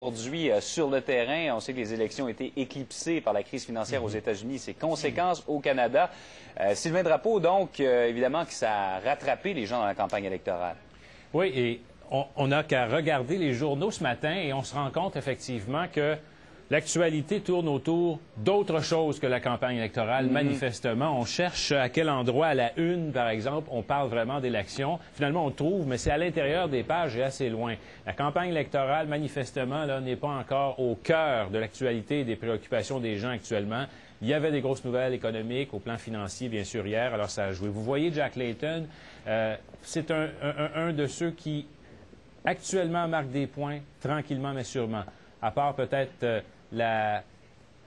Aujourd'hui, sur le terrain, on sait que les élections ont été éclipsées par la crise financière aux États-Unis et ses conséquences au Canada. Sylvain Drapeau, donc, évidemment que ça a rattrapé les gens dans la campagne électorale. Oui, et on n'a qu'à regarder les journaux ce matin et on se rend compte effectivement que l'actualité tourne autour d'autre chose que la campagne électorale. Manifestement, on cherche à quel endroit, à la une, par exemple, on parle vraiment d'élections. Finalement, on trouve, mais c'est à l'intérieur des pages et assez loin. La campagne électorale, manifestement, là, n'est pas encore au cœur de l'actualité et des préoccupations des gens actuellement. Il y avait des grosses nouvelles économiques au plan financier, bien sûr, hier, alors ça a joué. Vous voyez Jack Layton, c'est un de ceux qui, actuellement, marque des points, tranquillement mais sûrement. À part peut-être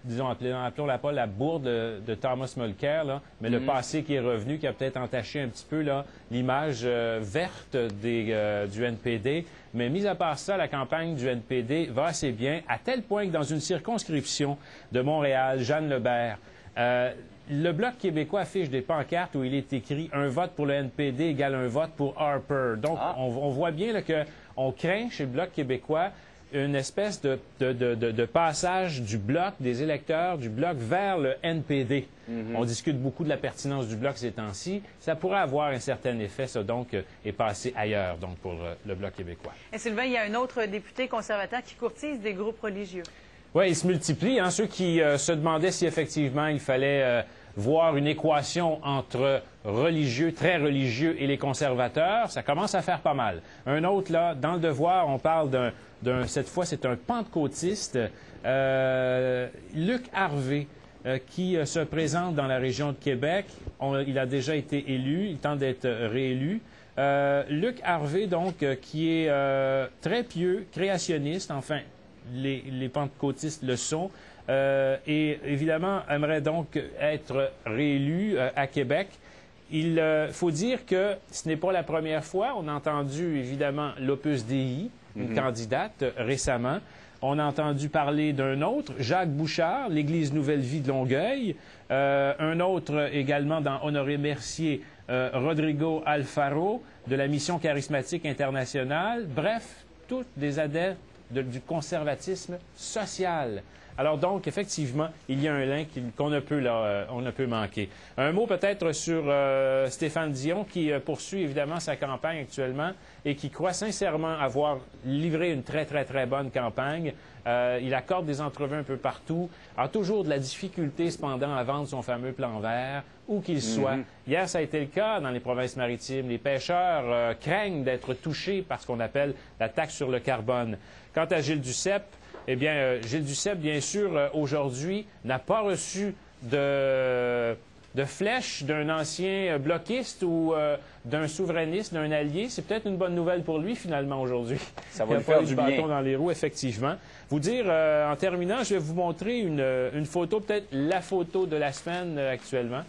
disons, appelons-la pas la bourde de Thomas Mulcair, là, mais le passé qui est revenu, qui a peut-être entaché un petit peu l'image verte du NPD. Mais mis à part ça, la campagne du NPD va assez bien, à tel point que dans une circonscription de Montréal, Jeanne Lebert, le Bloc québécois affiche des pancartes où il est écrit « Un vote pour le NPD égale un vote pour Harper ». Donc, on voit bien qu'on craint chez le Bloc québécois une espèce de passage du Bloc, des électeurs du Bloc vers le NPD. On discute beaucoup de la pertinence du Bloc ces temps-ci. Ça pourrait avoir un certain effet, ça, donc, et passer ailleurs, donc, pour le Bloc québécois. Et Sylvain, il y a un autre député conservateur qui courtise des groupes religieux. Oui, ils se multiplient. Hein, ceux qui se demandaient si, effectivement, il fallait voir une équation entre religieux, très religieux, et les conservateurs, ça commence à faire pas mal. Un autre, là, dans Le Devoir, on parle cette fois, c'est un pentecôtiste, Luc Harvey, qui se présente dans la région de Québec. Il a déjà été élu, il tente d'être réélu. Luc Harvey, donc, qui est très pieux, créationniste, enfin, les pentecôtistes le sont, et évidemment aimerait donc être réélu à Québec. Il faut dire que ce n'est pas la première fois. On a entendu évidemment l'Opus Dei, une candidate récemment. On a entendu parler d'un autre, Jacques Bouchard, l'Église Nouvelle Vie de Longueuil. Un autre également dans Honoré Mercier, Rodrigo Alfaro, de la Mission charismatique internationale. Bref, tous des adeptes du conservatisme social. Alors donc, effectivement, il y a un lien qu'on ne peut manquer. Un mot peut-être sur Stéphane Dion, qui poursuit évidemment sa campagne actuellement et qui croit sincèrement avoir livré une très, très, très bonne campagne. Il accorde des entrevues un peu partout, a toujours de la difficulté cependant à vendre son fameux plan vert, où qu'il soit. Hier, ça a été le cas dans les provinces maritimes. Les pêcheurs craignent d'être touchés par ce qu'on appelle la taxe sur le carbone. Quant à Gilles Duceppe, eh bien, Gilles Duceppe, bien sûr, aujourd'hui, n'a pas reçu de flèche d'un ancien bloquiste ou d'un souverainiste, d'un allié. C'est peut-être une bonne nouvelle pour lui, finalement, aujourd'hui. Ça va lui faire du bâton dans les roues, effectivement. Vous dire, en terminant, je vais vous montrer une photo, peut-être la photo de la semaine actuellement.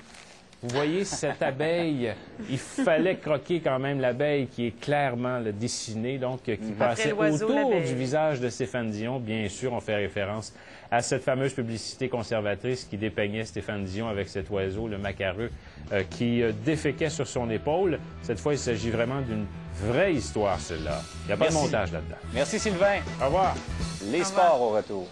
Vous voyez cette abeille, il fallait croquer quand même l'abeille qui est clairement dessinée, donc qui passait autour du visage de Stéphane Dion. Bien sûr, on fait référence à cette fameuse publicité conservatrice qui dépeignait Stéphane Dion avec cet oiseau, le macareux, qui déféquait sur son épaule. Cette fois, il s'agit vraiment d'une vraie histoire, celle-là. Il n'y a pas de montage là-dedans. Merci, Sylvain. Au revoir. Les sports au retour.